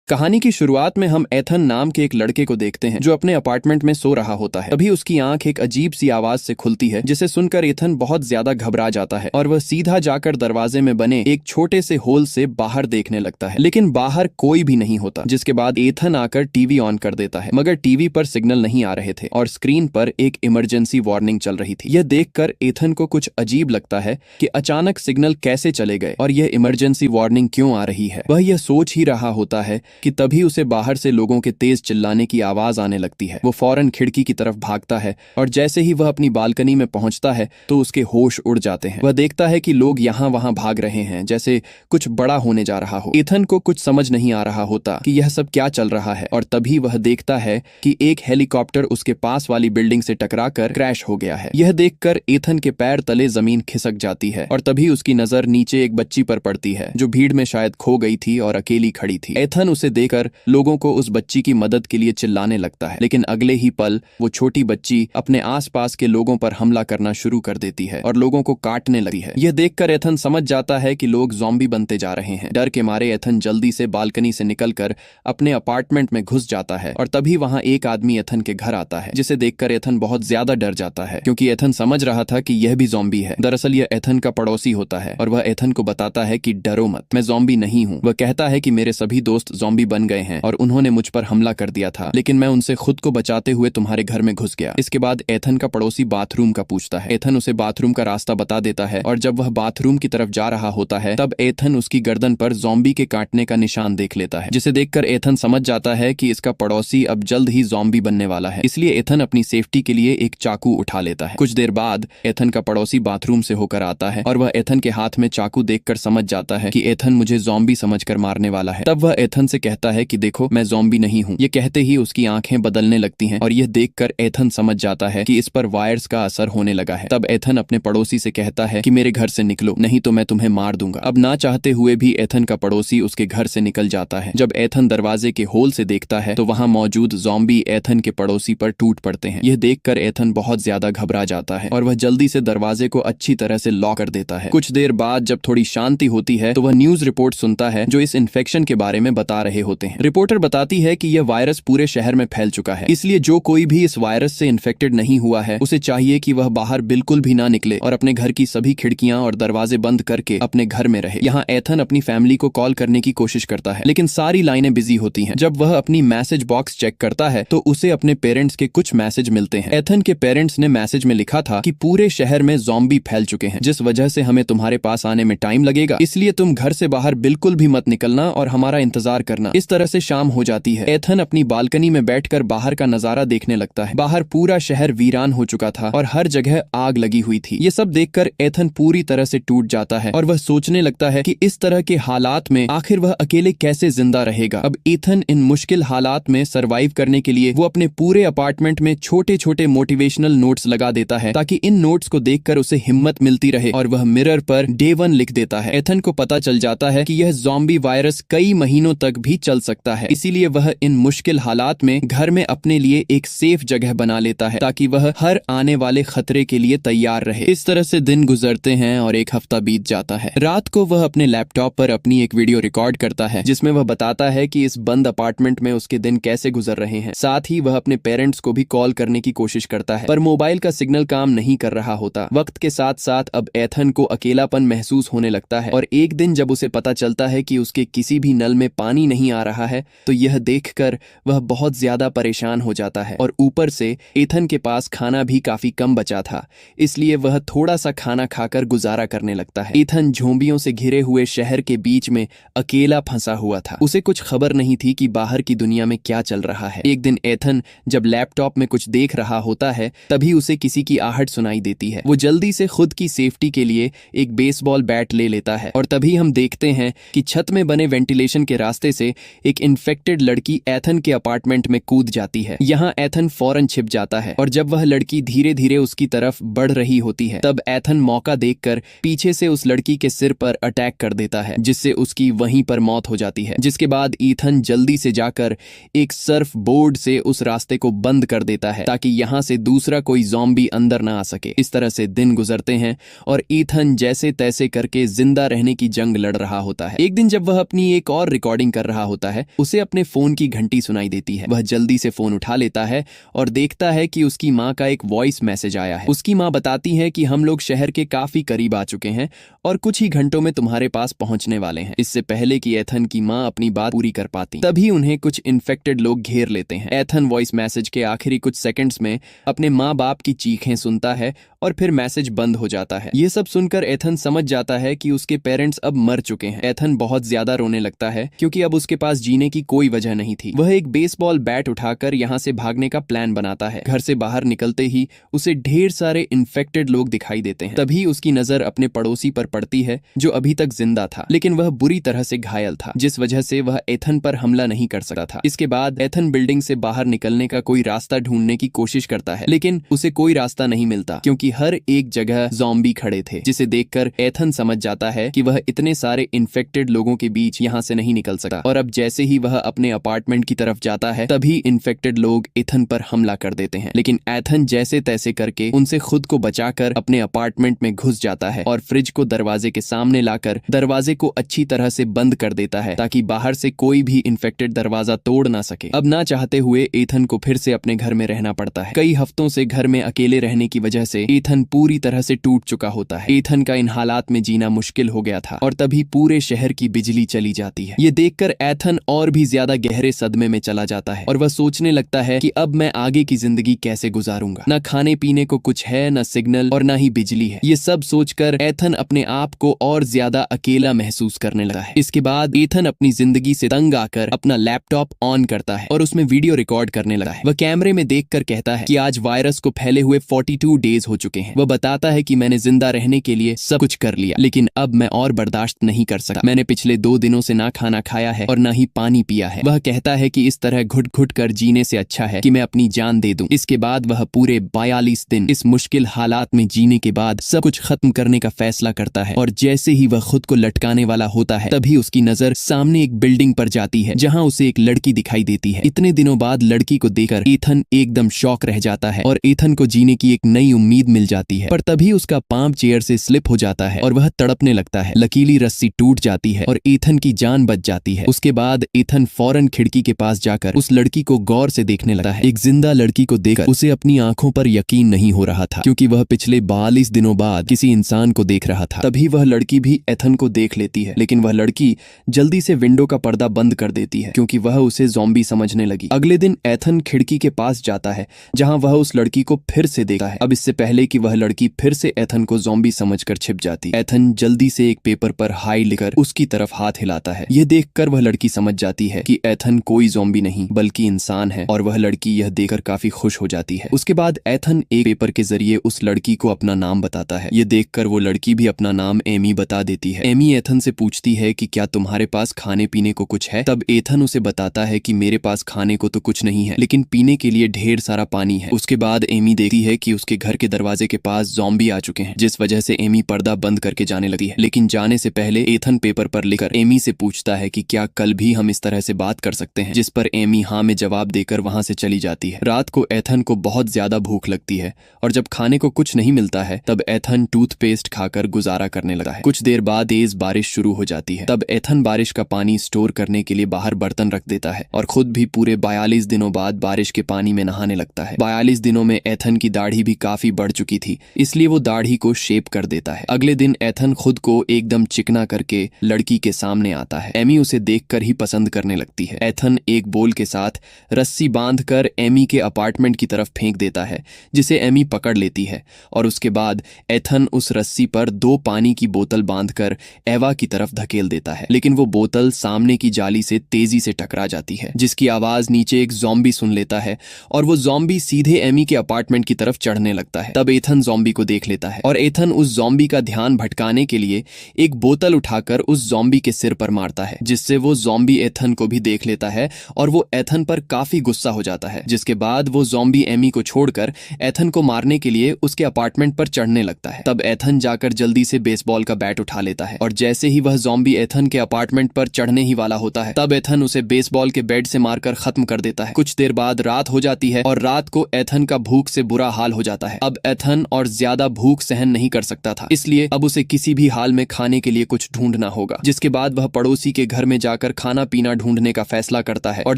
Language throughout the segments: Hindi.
कहानी की शुरुआत में हम एथन नाम के एक लड़के को देखते हैं जो अपने अपार्टमेंट में सो रहा होता है। तभी उसकी आंख एक अजीब सी आवाज से खुलती है जिसे सुनकर एथन बहुत ज्यादा घबरा जाता है और वह सीधा जाकर दरवाजे में बने एक छोटे से होल से बाहर देखने लगता है, लेकिन बाहर कोई भी नहीं होता। जिसके बाद एथन आकर टीवी ऑन कर देता है, मगर टीवी पर सिग्नल नहीं आ रहे थे और स्क्रीन पर एक इमरजेंसी वार्निंग चल रही थी। यह देखकर एथन को कुछ अजीब लगता है कि अचानक सिग्नल कैसे चले गए और यह इमरजेंसी वार्निंग क्यों आ रही है। वह यह सोच ही रहा होता है कि तभी उसे बाहर से लोगों के तेज चिल्लाने की आवाज आने लगती है। वो फौरन खिड़की की तरफ भागता है और जैसे ही वह अपनी बालकनी में पहुंचता है तो उसके होश उड़ जाते हैं। वह देखता है कि लोग यहाँ वहां भाग रहे हैं जैसे कुछ बड़ा होने जा रहा हो। एथन को कुछ समझ नहीं आ रहा होता कि यह सब क्या चल रहा है और तभी वह देखता है कि एक हेलीकॉप्टर उसके पास वाली बिल्डिंग से टकराकर क्रैश हो गया है। यह देखकर एथन के पैर तले जमीन खिसक जाती है और तभी उसकी नजर नीचे एक बच्ची पर पड़ती है जो भीड़ में शायद खो गई थी और अकेली खड़ी थी। एथन उसे देखकर लोगों को उस बच्ची की मदद के लिए चिल्लाने लगता है, लेकिन अगले ही पल वो छोटी बच्ची अपने आसपास के लोगों पर हमला करना शुरू कर देती है और लोगों को काटने लगी है। यह देखकर एथन समझ जाता है कि लोग ज़ॉम्बी बनते जा रहे हैं। डर के मारे एथन जल्दी से बालकनी से निकलकर अपने अपार्टमेंट में घुस जाता है और तभी वहां एक आदमी एथन के घर आता है, जिसे देखकर एथन बहुत ज्यादा डर जाता है क्योंकि एथन समझ रहा था कि यह भी ज़ॉम्बी है। दरअसल यह एथन का पड़ोसी होता है और वह एथन को बताता है कि डरो मत, मैं ज़ॉम्बी नहीं हूँ। वह कहता है कि मेरे सभी दोस्त ज़ॉम्बी बन गए हैं और उन्होंने मुझ पर हमला कर दिया था, लेकिन मैं उनसे खुद को बचाते हुए तुम्हारे घर में घुस गया। इसके बाद एथन का पड़ोसी बाथरूम का पूछता है। एथन उसे बाथरूम का रास्ता बता देता है और जब वह बाथरूम की तरफ जा रहा होता है तब एथन उसकी गर्दन पर ज़ॉम्बी के काटने का निशान देख लेता है, जिसे देखकर एथन समझ जाता है कि इसका पड़ोसी अब जल्द ही ज़ॉम्बी बनने वाला है। इसलिए एथन अपनी सेफ्टी के लिए एक चाकू उठा लेता है। कुछ देर बाद एथन का पड़ोसी बाथरूम से होकर आता है और वह एथन के हाथ में चाकू देखकर समझ जाता है कि एथन मुझे ज़ॉम्बी समझकर मारने वाला है। तब वह एथन से कहता है कि देखो, मैं ज़ॉम्बी नहीं हूँ। ये कहते ही उसकी आंखें बदलने लगती हैं और यह देखकर एथन समझ जाता है कि इस पर वायर्स का असर होने लगा है। तब एथन अपने पड़ोसी से कहता है कि मेरे घर से निकलो, नहीं तो मैं तुम्हें मार दूंगा। अब ना चाहते हुए भी एथन का पड़ोसी उसके घर से निकल जाता है। जब एथन दरवाजे के होल से देखता है तो वहां मौजूद ज़ॉम्बी एथन के पड़ोसी पर टूट पड़ते हैं। यह देखकर एथन बहुत ज्यादा घबरा जाता है और वह जल्दी से दरवाजे को अच्छी तरह से लॉक कर देता है। कुछ देर बाद जब थोड़ी शांति होती है तो वह न्यूज रिपोर्ट सुनता है जो इस इन्फेक्शन के बारे में बता रहे होते हैं। रिपोर्टर बताती है कि यह वायरस पूरे शहर में फैल चुका है, इसलिए जो कोई भी इस वायरस से इन्फेक्टेड नहीं हुआ है उसे चाहिए कि वह बाहर बिल्कुल भी ना निकले और अपने घर की सभी खिड़कियां और दरवाजे बंद करके अपने घर में रहे। यहाँ एथन अपनी फैमिली को कॉल करने की कोशिश करता है, लेकिन सारी लाइनें बिजी होती हैं। जब वह अपनी मैसेज बॉक्स चेक करता है तो उसे अपने पेरेंट्स के कुछ मैसेज मिलते हैं। एथन के पेरेंट्स ने मैसेज में लिखा था कि पूरे शहर में ज़ॉम्बी फैल चुके हैं, जिस वजह से हमें तुम्हारे पास आने में टाइम लगेगा, इसलिए तुम घर से बाहर बिल्कुल भी मत निकलना और हमारा इंतजार करना। इस तरह से शाम हो जाती है। एथन अपनी बालकनी में बैठकर बाहर का नजारा देखने लगता है। बाहर पूरा शहर वीरान हो चुका था और हर जगह आग लगी हुई थी। ये सब देखकर एथन पूरी तरह से टूट जाता है और वह सोचने लगता है कि इस तरह के हालात में आखिर वह अकेले कैसे जिंदा रहेगा। अब एथन इन मुश्किल हालात में सरवाइव करने के लिए वो अपने पूरे अपार्टमेंट में छोटे छोटे मोटिवेशनल नोट्स लगा देता है ताकि इन नोट्स को देखकर उसे हिम्मत मिलती रहे और वह मिरर पर Day 1 लिख देता है। एथन को पता चल जाता है कि यह ज़ॉम्बी वायरस कई महीनों तक भी चल सकता है, इसीलिए वह इन मुश्किल हालात में घर में अपने लिए एक सेफ जगह बना लेता है ताकि वह हर आने वाले खतरे के लिए तैयार रहे। इस तरह से दिन गुजरते हैं और एक हफ्ता बीत जाता है। रात को वह अपने लैपटॉप पर अपनी एक वीडियो रिकॉर्ड करता है जिसमें वह बताता है कि इस बंद अपार्टमेंट में उसके दिन कैसे गुजर रहे हैं। साथ ही वह अपने पेरेंट्स को भी कॉल करने की कोशिश करता है, पर मोबाइल का सिग्नल काम नहीं कर रहा होता। वक्त के साथ साथ अब एथन को अकेलापन महसूस होने लगता है और एक दिन जब उसे पता चलता है कि उसके किसी भी नल में पानी नहीं आ रहा है तो यह देखकर वह बहुत ज्यादा परेशान हो जाता है और ऊपर से एथन के पास खाना भी काफी कम बचा था, इसलिए वह थोड़ा सा खाना खाकर गुजारा करने लगता है। एथन झोंबियों से घिरे हुए शहर के बीच में अकेला फंसा हुआ था। उसे कुछ खबर नहीं थी कि बाहर की दुनिया में क्या चल रहा है। एक दिन एथन जब लैपटॉप में कुछ देख रहा होता है तभी उसे किसी की आहट सुनाई देती है। वो जल्दी से खुद की सेफ्टी के लिए एक बेसबॉल बैट ले लेता है और तभी हम देखते हैं कि छत में बने वेंटिलेशन के रास्ते से एक इन्फेक्टेड लड़की एथन के अपार्टमेंट में कूद जाती है। यहाँ एथन फौरन छिप जाता है और जब वह लड़की धीरे धीरे उसकी तरफ बढ़ रही होती है तब एथन मौका देखकर पीछे से उस लड़की के सिर पर अटैक कर देता है, जिससे उसकी वहीं पर मौत हो जाती है। जिसके बाद ईथन जल्दी से जाकर एक सर्फ बोर्ड से उस रास्ते को बंद कर देता है ताकि यहाँ से दूसरा कोई ज़ॉम्बी अंदर ना आ सके। इस तरह से दिन गुजरते हैं और ईथन जैसे तैसे करके जिंदा रहने की जंग लड़ रहा होता है। एक दिन जब वह अपनी एक और रिकॉर्डिंग कर रहा रहा होता है उसे अपने फोन की घंटी सुनाई देती है। वह जल्दी से फोन उठा लेता है और देखता है कि उसकी माँ का एक वॉइस मैसेज आया है। उसकी माँ बताती है कि हम लोग शहर के काफी करीब आ चुके हैं और कुछ ही घंटों में तुम्हारे पास पहुंचने वाले हैं। इससे पहले कि एथन की माँ अपनी बात पूरी कर पाती तभी उन्हें कुछ इन्फेक्टेड लोग घेर लेते हैं। एथन वॉइस मैसेज के आखिरी कुछ सेकंड्स में अपने माँ बाप की चीखें सुनता है और फिर मैसेज बंद हो जाता है। ये सब सुनकर एथन समझ जाता है कि उसके पेरेंट्स अब मर चुके हैं। एथन बहुत ज्यादा रोने लगता है क्योंकि अब उसके पास जीने की कोई वजह नहीं थी। वह एक बेसबॉल बैट उठाकर यहाँ से भागने का प्लान बनाता है। घर से बाहर निकलते ही उसे ढेर सारे इन्फेक्टेड लोग दिखाई देते हैं। तभी उसकी नजर अपने पड़ोसी पर पड़ती है जो अभी तक जिंदा था, लेकिन वह बुरी तरह से घायल था, जिस वजह से वह एथन पर हमला नहीं कर सकता था। इसके बाद एथन बिल्डिंग से बाहर निकलने का कोई रास्ता ढूंढने की कोशिश करता है, लेकिन उसे कोई रास्ता नहीं मिलता क्योंकि हर एक जगह ज़ॉम्बी खड़े थे, जिसे देखकर एथन समझ जाता है कि वह इतने सारे इन्फेक्टेड लोगों के बीच यहाँ से नहीं निकल सकता। और अब जैसे ही वह अपने अपार्टमेंट की तरफ जाता है तभी इन्फेक्टेड लोग एथन पर हमला कर देते हैं, लेकिन एथन जैसे तैसे करके उनसे खुद को बचाकर अपने अपार्टमेंट में घुस जाता है और फ्रिज को दरवाजे के सामने लाकर दरवाजे को अच्छी तरह से बंद कर देता है ताकि बाहर से कोई भी इन्फेक्टेड दरवाजा तोड़ ना सके। अब ना चाहते हुए एथन को फिर से अपने घर में रहना पड़ता है। कई हफ्तों से घर में अकेले रहने की वजह से एथन पूरी तरह से टूट चुका होता है। एथन का इन हालात में जीना मुश्किल हो गया था और तभी पूरे शहर की बिजली चली जाती है। ये देखकर एथन और भी ज्यादा गहरे सदमे में चला जाता है और वह सोचने लगता है कि अब मैं आगे की जिंदगी कैसे गुजारूंगा। न खाने पीने को कुछ है, न सिग्नल और न ही बिजली है। ये सब सोचकर एथन अपने आप को और ज्यादा अकेला महसूस करने लगा है। इसके बाद एथन अपनी जिंदगी से तंग आकर अपना लैपटॉप ऑन करता है और उसमें वीडियो रिकॉर्ड करने लगा है। वह कैमरे में देखकर कहता है कि आज वायरस को फैले हुए 42 डेज हो चुके हैं। वह बताता है कि मैंने जिंदा रहने के लिए सब कुछ कर लिया, लेकिन अब मैं और बर्दाश्त नहीं कर सकता। मैंने पिछले 2 दिनों से ना खाना खाया है और ना ही पानी पिया है। वह कहता है कि इस तरह घुट घुट कर जीने से अच्छा है कि मैं अपनी जान दे दूं। इसके बाद वह पूरे 42 दिन इस मुश्किल हालात में जीने के बाद सब कुछ खत्म करने का फैसला करता है और जैसे ही वह खुद को लटकाने वाला होता है तभी उसकी नजर सामने एक बिल्डिंग पर जाती है जहां उसे एक लड़की दिखाई देती है। इतने दिनों बाद लड़की को देखकर एथन एकदम शॉक रह जाता है और एथन को जीने की एक नई उम्मीद मिल जाती है। पर तभी उसका पांव चेयर से स्लिप हो जाता है और वह तड़पने लगता है। लकीली रस्सी टूट जाती है और एथन की जान बच जाती है। उसके बाद एथन फौरन खिड़की के पास जाकर उस लड़की को गौर से देखने लगता है। एक जिंदा लड़की को देखकर उसे अपनी आंखों पर यकीन नहीं हो रहा था क्योंकि वह पिछले 42 दिनों बाद किसी इंसान को देख रहा था। तभी वह लड़की भी एथन को देख लेती है, लेकिन वह लड़की जल्दी से विंडो का पर्दा बंद कर देती है क्योंकि वह उसे ज़ॉम्बी समझने लगी। अगले दिन एथन खिड़की के पास जाता है जहां वह उस लड़की को फिर से देखता है। अब इससे पहले कि वह लड़की फिर से एथन को ज़ॉम्बी समझकर छिप जाती, एथन जल्दी से एक पेपर पर हाई लिखकर उसकी तरफ हाथ हिलाता है। यह देखकर वह लड़की समझ जाती है कि एथन कोई ज़ॉम्बी नहीं बल्कि इंसान है और वह लड़की यह देखकर काफी खुश हो जाती है। उसके बाद एथन एक पेपर के जरिए उस लड़की को अपना नाम बताता है। ये देखकर वो लड़की भी अपना नाम एमी बता देती है। एमी एथन से पूछती है कि क्या तुम्हारे पास खाने पीने को कुछ है? तब एथन उसे बताता है कि मेरे पास खाने को तो कुछ नहीं है, लेकिन पीने के लिए ढेर सारा पानी है। उसके बाद एमी देखती है कि उसके घर के दरवाजे के पास ज़ॉम्बी आ चुके हैं, जिस वजह से एमी पर्दा बंद करके जाने लगती है। लेकिन जाने से पहले एथन पेपर पर लिखकर एमी से पूछता है कि क्या कल भी हम इस तरह से बात कर सकते हैं, जिस पर एमी हाँ में जवाब देकर वहां से चली जाती है। रात को एथन को बहुत ज्यादा भूख लगती है और जब खाने को कुछ नहीं मिलता है तब एथन टूथपेस्ट खाकर गुजारा करने लगा है। कुछ देर बाद तेज बारिश शुरू हो जाती है। तब एथन बारिश का पानी स्टोर करने के लिए बाहर बर्तन रख देता है और खुद भी पूरे 42 दिनों बाद बारिश के पानी में नहाने लगता है। 42 दिनों में एथन की दाढ़ी भी काफी बढ़ चुकी थी, इसलिए वो दाढ़ी को शेप कर देता है। अगले दिन एथन खुद को एकदम चिकना करके लड़की के सामने आता है। एमी उसे देखकर ही पसंद करने लगती है। एथन एक बोल के साथ रस्सी बांधकर एमी के अपार्टमेंट की तरफ फेंक देता है, जिसे एमी पकड़ लेती है और उसके बाद एथन उस रस्सी पर 2 पानी की बोतल बांधकर एवा की तरफ धकेल देता है, लेकिन वो बोतल सामने की जाली से तेजी से टकरा जाती है, जिसकी आवाज नीचे एक ज़ॉम्बी सुन लेता है और वो ज़ॉम्बी सीधे एमी के अपार्टमेंट की तरफ चढ़ने लगता है। तब एथन ज़ॉम्बी को देख लेता है और एथन उस ज़ॉम्बी का ध्यान भटकाने के लिए एक बोतल उठाकर उस ज़ॉम्बी के सिर पर मारता है, जिससे वो ज़ॉम्बी एथन को भी देख लेता है और वो एथन पर काफी गुस्सा हो जाता है। जिसके बाद वो ज़ॉम्बी एमी को छोड़कर एथन को मारने के लिए उसके अपार्टमेंट पर चढ़ने लगता है। तब एथन जाकर जल्दी से बेसबॉल का बैट उठा लेता है और जैसे ही वह ज़ॉम्बी एथन के अपार्टमेंट पर चढ़ने ही वाला होता है तब एथन उसे बेसबॉल के बैट से मारकर खत्म कर देता है। कुछ देर बाद रात हो जाती है और रात को एथन का भूख से बुरा हाल हो जाता है। अब एथन और ज्यादा भूख सहन नहीं कर सकता था, इसलिए अब उसे किसी भी हाल में खाने के लिए कुछ ढूंढना होगा। जिसके बाद वह पड़ोसी के घर में जाकर खाना पीना ढूंढने का फैसला करता है और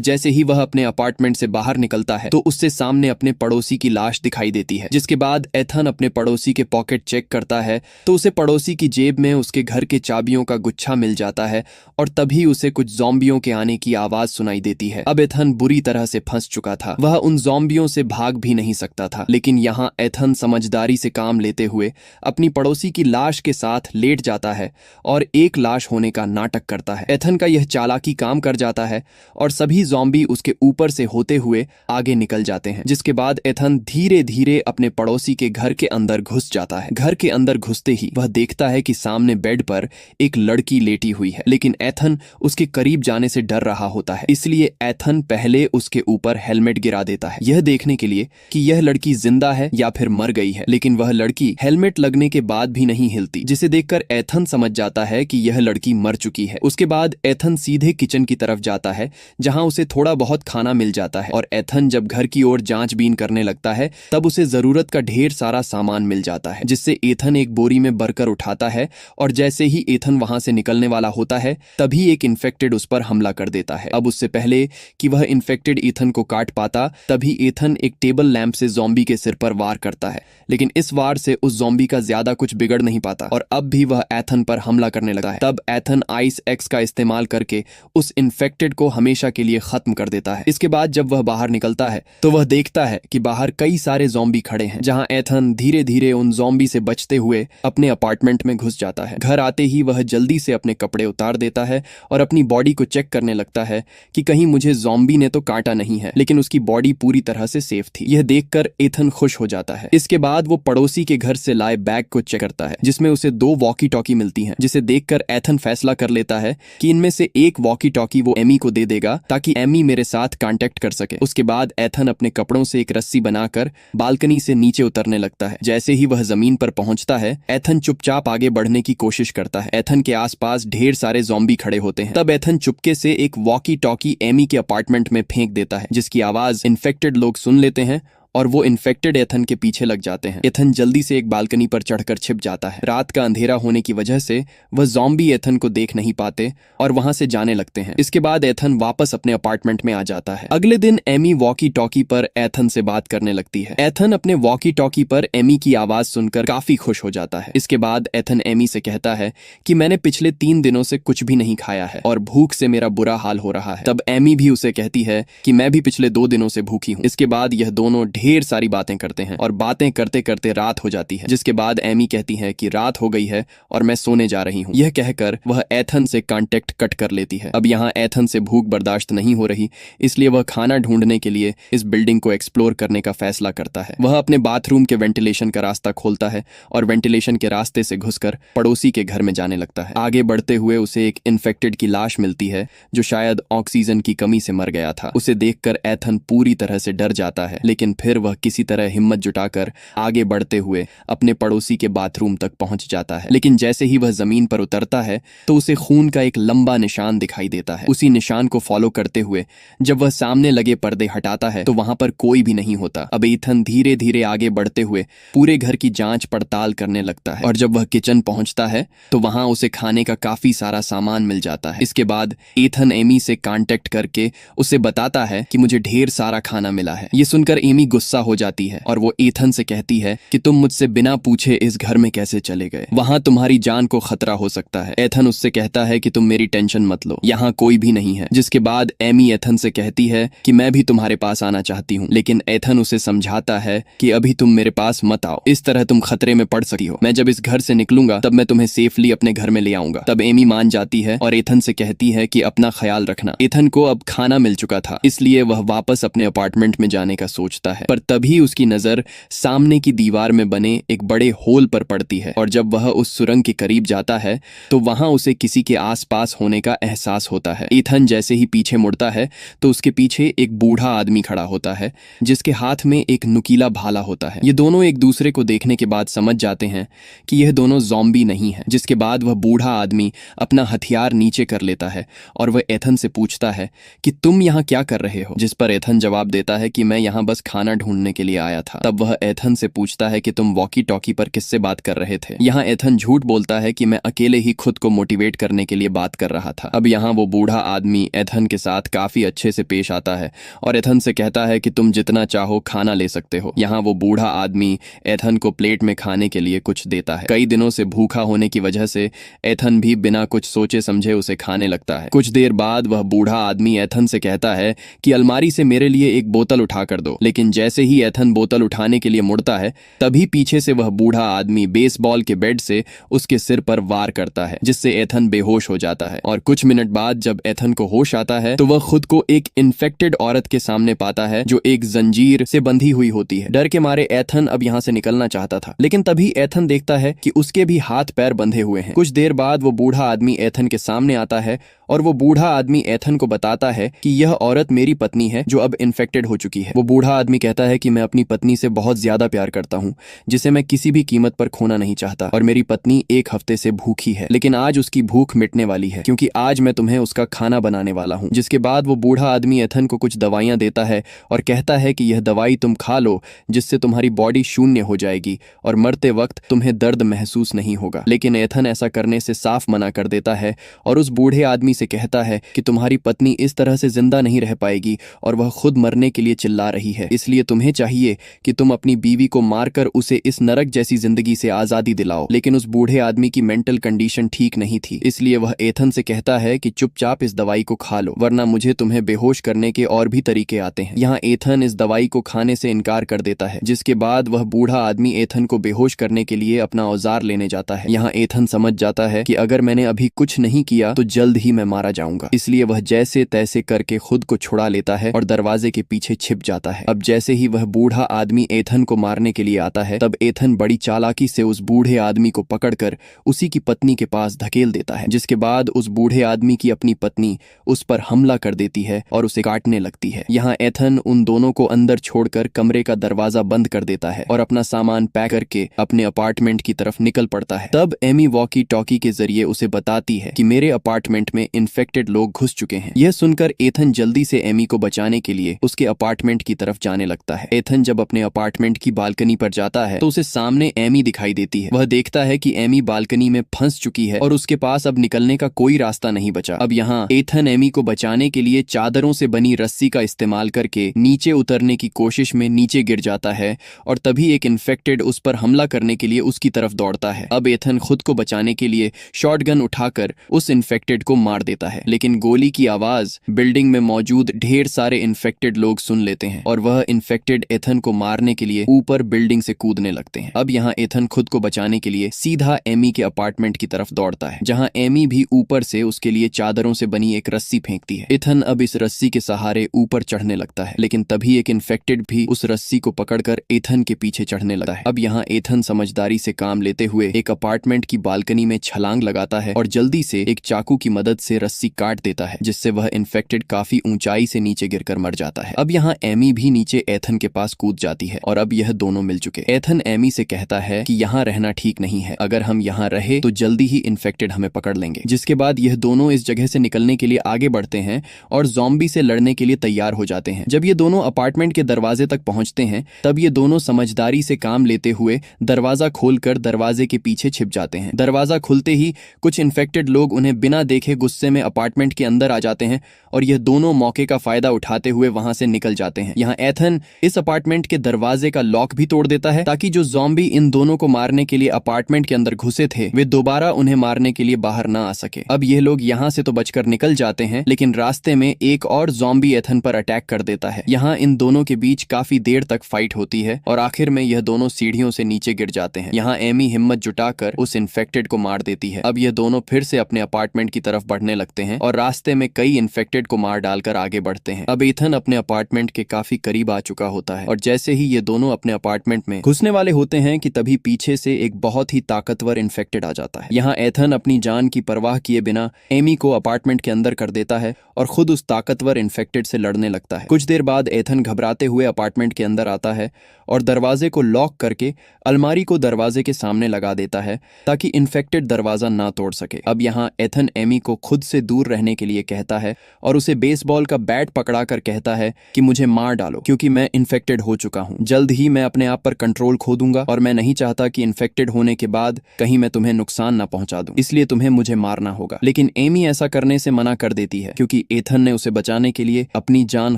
जैसे ही वह अपने अपार्टमेंट से बाहर निकलता है तो उससे सामने अपने पड़ोसी की लाश दिखाई देती है। जिसके बाद एथन अपने पड़ोसी के पॉकेट चेक करता है तो उसे पड़ोसी की जेब में उसके घर के चाबियों का गुच्छा मिल जाता है और तभी उसे कुछ ज़ॉम्बियों के आने की आवाज सुनाई देती है। अब एथन बुरी तरह से फंस चुका था, वह उन ज़ॉम्बियों से भाग भी नहीं सकता था, लेकिन यहाँ एथन समझदारी से काम लेते हुए अपनी पड़ोसी की लाश के साथ लेट जाता है और एक लाश होने का नाटक करता है। एथन का यह चालाकी काम कर जाता है और सभी ज़ॉम्बी उसके ऊपर से होते हुए आगे निकल जाते हैं। जिसके बाद एथन धीरे धीरे अपने पड़ोसी के घर के अंदर घुस जाता है। घर के अंदर घुसते ही वह देखता है कि सामने बेड पर एक लड़की लेटी हुई है, लेकिन एथन उसके करीब जाने से डर रहा होता है, इसलिए एथन पहले उसके ऊपर हेलमेट गिरा देता है, यह देखने के लिए कि यह लड़की जिंदा है या फिर मर गई है। लेकिन वह लड़की हेलमेट लगने के बाद भी नहीं हिलती, जिसे देखकर एथन समझ जाता है कि यह लड़की मर चुकी है। उसके बाद एथन सीधे किचन की तरफ जाता है जहां उसे थोड़ा बहुत खाना मिल जाता है और एथन जब घर की ओर जांचबीन करने लगता है तब उसे जरूरत का ढेर सारा सामान मिल जाता है, जिससे एथन एक बोरी में भरकर उठाता है और जैसे ही एथन वहां से निकलने वाला होता है तभी एक इन्फेक्टेड उस पर हमला कर देता है। अब उससे पहले कि वह इन्फेक्टेड एथन को काट पाता तभी एथन एक टेबल लैंप से ज़ॉम्बी के सिर पर वार करता है, लेकिन इस वार से उस ज़ॉम्बी का ज्यादा कुछ बिगड़ नहीं पाता और अब भी वह एथन पर हमला करने लगा है। तब एथन आइस एक्स का इस्तेमाल करके उस इन्फेक्टेड को हमेशा के लिए खत्म कर देता है। इसके बाद जब वह बाहर निकलता है तो वह देखता है कि बाहर कई सारे ज़ॉम्बी खड़े हैं, जहां एथन धीरे धीरे उन ज़ॉम्बी से बचते हुए अपने अपार्टमेंट में घुस जाता है। घर आते ही वह जल्दी से अपने कपड़े उतार देता है और अपनी बॉडी को चेक करने लगता है कि कहीं मुझे ज़ॉम्बी ने तो काटा नहीं है, लेकिन उसकी बॉडी पूरी तरह से सेफ थी। यह देखकर एथन खुश हो जाता है। इसके बाद वो पड़ोसी के घर से लाए बैग को चेक करता है जिसमें उसे 2 वॉकी टॉकी मिलती हैं, जिसे देखकर एथन फैसला कर लेता है कि इनमें से एक वॉकी टॉकी वो एमी को दे देगा ताकि एमी मेरे साथ कांटेक्ट कर सके। उसके बाद एथन अपने कपड़ों से एक रस्सी बनाकर बालकनी से नीचे उतरने लगता है। जैसे ही वह जमीन पर पहुंचता है एथन चुपचाप आगे बढ़ने की कोशिश करता है। एथन के आसपास ढेर सारे ज़ॉम्बी खड़े होते हैं। तब एथन चुपके से एक वॉकी टॉकी एमी के अपार्टमेंट में फेंक देता है, जिसकी आवाज इन्फेक्टेड लोग सुन लेते हैं और वो इन्फेक्टेड एथन के पीछे लग जाते हैं। एथन जल्दी से एक बालकनी पर चढ़कर छिप जाता है। रात का अंधेरा होने की वजह से वह ज़ॉम्बी एथन को देख नहीं पाते और वहां से जाने लगते हैं। इसके बाद एथन वापस अपने अपार्टमेंट में आ जाता है। अगले दिन एमी वॉकी टॉकी पर एथन से बात करने लगती है। एथन अपने वॉकी टॉकी पर एमी की आवाज सुनकर काफी खुश हो जाता है। इसके बाद एथन एमी से कहता है कि मैंने पिछले 3 दिनों से कुछ भी नहीं खाया है और भूख से मेरा बुरा हाल हो रहा है। तब एमी भी उसे कहती है कि मैं भी पिछले 2 दिनों से भूखी हूँ। इसके बाद यह दोनों ढेर सारी बातें करते हैं और बातें करते करते रात हो जाती है, जिसके बाद एमी कहती है कि रात हो गई है और मैं सोने जा रही हूँ। यह कहकर वह एथन से कांटेक्ट कट कर लेती है। अब यहाँ एथन से भूख बर्दाश्त नहीं हो रही, इसलिए वह खाना ढूंढने के लिए इस बिल्डिंग को एक्सप्लोर करने का फैसला करता है। वह अपने बाथरूम के वेंटिलेशन का रास्ता खोलता है और वेंटिलेशन के रास्ते से घुसकर पड़ोसी के घर में जाने लगता है। आगे बढ़ते हुए उसे एक इन्फेक्टेड की लाश मिलती है जो शायद ऑक्सीजन की कमी से मर गया था। उसे देखकर एथन पूरी तरह से डर जाता है, लेकिन फिर वह किसी तरह हिम्मत जुटाकर आगे बढ़ते हुए अपने पड़ोसी के बाथरूम तक पहुंच जाता है। लेकिन जैसे ही वह जमीन पर उतरता है तो उसे खून का एक लंबा निशान दिखाई देता है। उसी निशान को फॉलो करते हुए जब वह सामने लगे पर्दे हटाता है तो वहां पर कोई भी नहीं होता। अब एथन धीरे धीरे आगे बढ़ते हुए पूरे घर की जांच पड़ताल करने लगता है और जब वह किचन पहुंचता है तो वहां उसे खाने का काफी सारा सामान मिल जाता है। इसके बाद एथन एमी से कांटेक्ट करके उसे बताता है कि मुझे ढेर सारा खाना मिला है। ये सुनकर एमी गुस्सा हो जाती है और वो एथन से कहती है कि तुम मुझसे बिना पूछे इस घर में कैसे चले गए, वहां तुम्हारी जान को खतरा हो सकता है। एथन उससे कहता है कि तुम मेरी टेंशन मत लो, यहाँ कोई भी नहीं है। जिसके बाद एमी एथन से कहती है कि मैं भी तुम्हारे पास आना चाहती हूँ, लेकिन एथन उसे समझाता है कि अभी तुम मेरे पास मत आओ, इस तरह तुम खतरे में पड़ सकती हो। मैं जब इस घर से निकलूंगा तब मैं तुम्हें सेफली अपने घर में ले आऊंगा। तब एमी मान जाती है और एथन से कहती है कि अपना ख्याल रखना। एथन को अब खाना मिल चुका था, इसलिए वह वापस अपने अपार्टमेंट में जाने का सोचता है, पर तभी उसकी नजर सामने की दीवार में बने एक बड़े होल पर पड़ती है और जब वह उस सुरंग के करीब जाता है तो वहां उसे किसी के आसपास होने का एहसास होता है। एथन जैसे ही पीछे मुड़ता है तो उसके पीछे एक बूढ़ा आदमी खड़ा होता है जिसके हाथ में एक नुकीला भाला होता है। ये दोनों एक दूसरे को देखने के बाद समझ जाते हैं कि यह दोनों ज़ॉम्बी नहीं है। जिसके बाद वह बूढ़ा आदमी अपना हथियार नीचे कर लेता है और वह एथन से पूछता है कि तुम यहाँ क्या कर रहे हो, जिस पर एथन जवाब देता है कि मैं यहाँ बस खाना ढूंढने के लिए आया था। तब वह एथन से पूछता है कि तुम वॉकी टॉकी पर किससे बात कर रहे थे। यहाँ एथन झूठ बोलता है कि मैं अकेले ही खुद को मोटिवेट करने के लिए बात कर रहा था। अब यहाँ वो बूढ़ा आदमी एथन के साथ काफी अच्छे से पेश आता है और एथन से कहता है कि तुम जितना चाहो खाना ले सकते हो। यहाँ वो बूढ़ा आदमी एथन को प्लेट में खाने के लिए कुछ देता है। कई दिनों से भूखा होने की वजह से एथन भी बिना कुछ सोचे समझे उसे खाने लगता है। कुछ देर बाद वह बूढ़ा आदमी एथन से कहता है कि अलमारी से मेरे लिए एक बोतल उठा कर दो। लेकिन जैसे ही एथन बोतल उठाने के लिए मुड़ता है तभी पीछे से वह बूढ़ा आदमी बेसबॉल के बैट से उसके सिर पर वार करता है, जिससे एथन बेहोश हो जाता है। और कुछ मिनट बाद जब एथन को होश आता है तो वह खुद को एक इन्फेक्टेड औरत के सामने पाता है जो एक जंजीर से बंधी हुई होती है। डर के मारे एथन अब यहाँ से निकलना चाहता था, लेकिन तभी एथन देखता है कि उसके भी हाथ पैर बंधे हुए हैं। कुछ देर बाद वो बूढ़ा आदमी एथन के सामने आता है और वो बूढ़ा आदमी एथन को बताता है कि यह औरत मेरी पत्नी है जो अब इन्फेक्टेड हो चुकी है। वो बूढ़ा आदमी कहता है कि मैं अपनी पत्नी से बहुत ज्यादा प्यार करता हूँ, जिसे मैं किसी भी कीमत पर खोना नहीं चाहता, और मेरी पत्नी एक हफ्ते से भूखी है, लेकिन आज उसकी भूख मिटने वाली है क्योंकि आज मैं तुम्हें उसका खाना बनाने वाला हूँ। जिसके बाद वो बूढ़ा आदमी एथन को कुछ दवाइयां देता है और कहता है कि यह दवाई तुम खा लो, जिससे तुम्हारी बॉडी शून्य हो जाएगी और मरते वक्त तुम्हें दर्द महसूस नहीं होगा। लेकिन एथन ऐसा करने से साफ मना कर देता है और उस बूढ़े आदमी से कहता है कि तुम्हारी पत्नी इस तरह से जिंदा नहीं रह पाएगी और वह खुद मरने के लिए चिल्ला रही है, इसलिए तुम्हें चाहिए कि तुम अपनी बीवी को मारकर उसे इस नरक जैसी जिंदगी से आजादी दिलाओ। लेकिन उस बूढ़े आदमी की मेंटल कंडीशन ठीक नहीं थी, इसलिए वह एथन से कहता है कि चुपचाप इस दवाई को खा लो, वरना मुझे तुम्हें बेहोश करने के और भी तरीके आते हैं। यहाँ एथन इस दवाई को खाने से इनकार कर देता है, जिसके बाद वह बूढ़ा आदमी एथन को बेहोश करने के लिए अपना औजार लेने जाता है। यहाँ एथन समझ जाता है कि अगर मैंने अभी कुछ नहीं किया तो जल्द ही मैं मारा जाऊंगा, इसलिए वह जैसे तैसे करके खुद को छुड़ा लेता है और दरवाजे के पीछे छिप जाता है। अब जैसे ही वह बूढ़ा आदमी एथन को मारने के लिए आता है तब एथन बड़ी चालाकी से उस बूढ़े आदमी को पकड़कर उसी की पत्नी के पास धकेल देता है, जिसके बाद उस बूढ़े आदमी की अपनी पत्नी उस पर हमला कर देती है और उसे काटने लगती है। यहाँ एथन उन दोनों को अंदर छोड़कर कमरे का दरवाजा बंद कर देता है और अपना सामान पैक करके अपने अपार्टमेंट की तरफ निकल पड़ता है। तब एमी वॉकी टॉकी के जरिए उसे बताती है कि मेरे अपार्टमेंट में इन्फेक्टेड लोग घुस चुके हैं। यह सुनकर एथन जल्दी से एमी को बचाने के लिए उसके अपार्टमेंट की तरफ जाने लगता है। एथन जब अपने अपार्टमेंट की बालकनी पर जाता है तो उसे सामने एमी दिखाई देती है। वह देखता है कि एमी बालकनी में फंस चुकी है और उसके पास अब निकलने का कोई रास्ता नहीं बचा। अब यहाँ एथन एमी को बचाने के लिए चादरों से बनी रस्सी का इस्तेमाल करके नीचे उतरने की कोशिश में नीचे गिर जाता है और तभी एक इन्फेक्टेड उस पर हमला करने के लिए उसकी तरफ दौड़ता है। अब एथन खुद को बचाने के लिए शॉटगन उठाकर उस इन्फेक्टेड को मार देता है, लेकिन गोली की आवाज बिल्डिंग में मौजूद ढेर सारे इन्फेक्टेड लोग सुन लेते हैं और वह इन्फेक्टेड एथन को मारने के लिए ऊपर बिल्डिंग से कूदने लगते हैं। अब यहाँ एथन खुद को बचाने के लिए सीधा एमी के अपार्टमेंट की तरफ दौड़ता है, जहाँ एमी भी ऊपर से उसके लिए चादरों से बनी एक रस्सी फेंकती है। एथन अब इस रस्सी के सहारे ऊपर चढ़ने लगता है, लेकिन तभी एक इन्फेक्टेड भी उस रस्सी को पकड़कर एथन के पीछे चढ़ने लगता है। अब यहाँ एथन समझदारी से काम लेते हुए एक अपार्टमेंट की बालकनी में छलांग लगाता है और जल्दी से एक चाकू की मदद से रस्सी काट देता है, जिससे वह इन्फेक्टेड काफी ऊंचाई से नीचे गिरकर मर जाता है। अब यहाँ एमी भी नीचे एथन के पास कूद जाती है और अब यह दोनों मिल चुके। एथन एमी से कहता है कि यहाँ रहना ठीक नहीं है, अगर हम यहाँ रहे तो जल्दी ही इन्फेक्टेड हमें पकड़ लेंगे। जिसके बाद यह दोनों इस जगह से निकलने के लिए आगे बढ़ते हैं और ज़ॉम्बी से लड़ने के लिए तैयार हो जाते हैं। जब ये दोनों अपार्टमेंट के दरवाजे तक पहुंचते हैं तब ये दोनों समझदारी से काम लेते हुए दरवाजा खोलकर दरवाजे के पीछे छिप जाते हैं। दरवाजा खुलते ही कुछ इन्फेक्टेड लोग उन्हें बिना देखे गुस्से में अपार्टमेंट के अंदर आ जाते हैं और यह दोनों मौके का फायदा उठाते हुए वहां से निकल जाते हैं। यहाँ एथन इस अपार्टमेंट के दरवाजे का लॉक भी तोड़ देता है ताकि जो ज़ॉम्बी इन दोनों को मारने के लिए अपार्टमेंट के अंदर घुसे थे वे दोबारा उन्हें मारने के लिए बाहर ना आ सके। अब ये लोग यहाँ से तो बचकर निकल जाते हैं, लेकिन रास्ते में एक और ज़ॉम्बी एथन पर अटैक कर देता है। यहाँ इन दोनों के बीच काफी देर तक फाइट होती है और आखिर में यह दोनों सीढ़ियों से नीचे गिर जाते हैं। यहाँ एमी हिम्मत जुटाकर उस इन्फेक्टेड को मार देती है। अब यह दोनों फिर से अपने अपार्टमेंट की तरफ बढ़ने लगते हैं और रास्ते में कई इन्फेक्टेड को मार डालकर आगे बढ़ते हैं। अब एथन अपने अपार्टमेंट के काफी करीब आ चुका होता है और जैसे ही ये दोनों अपने अपार्टमेंट में घुसने वाले होते हैं कि तभी पीछे से एक बहुत ही ताकतवर इन्फेक्टेड आ जाता है। यहाँ एथन अपनी जान की परवाह किए बिना एमी को अपार्टमेंट के अंदर कर देता है और खुद उस ताकतवर इन्फेक्टेड से लड़ने लगता है। कुछ देर बाद एथन घबराते हुए अपार्टमेंट के अंदर आता है और दरवाजे को लॉक करके अलमारी को दरवाजे के सामने लगा देता है ताकि इन्फेक्टेड दरवाजा ना तोड़ सके। अब यहाँ एथन एमी को खुद से दूर रहने के लिए कहता है और उसे बेसबॉल का बैट पकड़ाकर कहता है कि मुझे मार डालो क्योंकि मैं इन्फेक्टेड हो चुका हूँ। जल्द ही मैं अपने आप पर कंट्रोल खो दूंगा और मैं नहीं चाहता कि इन्फेक्टेड होने के बाद कहीं मैं तुम्हें नुकसान ना पहुंचा दूं, इसलिए तुम्हें मुझे मारना होगा। लेकिन एमी ऐसा करने से मना कर देती है क्योंकि एथन ने उसे बचाने के लिए अपनी जान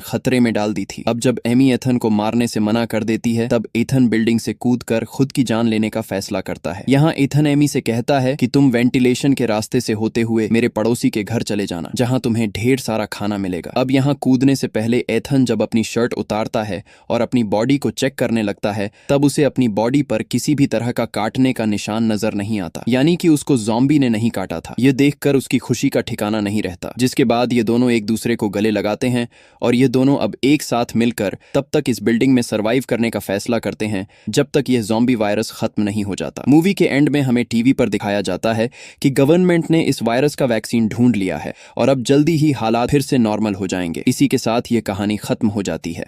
खतरे में डाल दी थी। अब जब एमी एथन को मारने से मना कर देती है तब एथन बिल्डिंग से कूदकर खुद की जान लेने का फैसला करता है। यहाँ एथन एमी से कहता है कि तुम वेंटिलेशन के रास्ते से होते हुए मेरे पड़ोसी के घर चले जाना जहाँ तुम्हें ढेर सारा खाना मिलेगा। अब यहाँ कूदने से पहले एथन जब अपनी शर्ट उतारता है और अपनी बॉडी को चेक करने लगता है तब उसे अपनी बॉडी पर किसी भी तरह का काटने का निशान नजर नहीं आता, यानी कि उसको ज़ॉम्बी ने नहीं काटा था। यह देखकर उसकी खुशी का ठिकाना नहीं रहता, जिसके बाद ये दोनों एक दूसरे को गले लगाते हैं और ये दोनों अब एक साथ मिलकर तब तक इस बिल्डिंग में सरवाइव करने का फैसला करते हैं जब तक यह ज़ॉम्बी वायरस खत्म नहीं हो जाता। मूवी के एंड में हमें टीवी पर दिखाया जाता है कि गवर्नमेंट ने इस वायरस का वैक्सीन ढूंढ लिया है और अब जल्दी ही हालात फिर से नॉर्मल हो जाएंगे। इसी के साथ ये कहानी खत्म हो जाती है।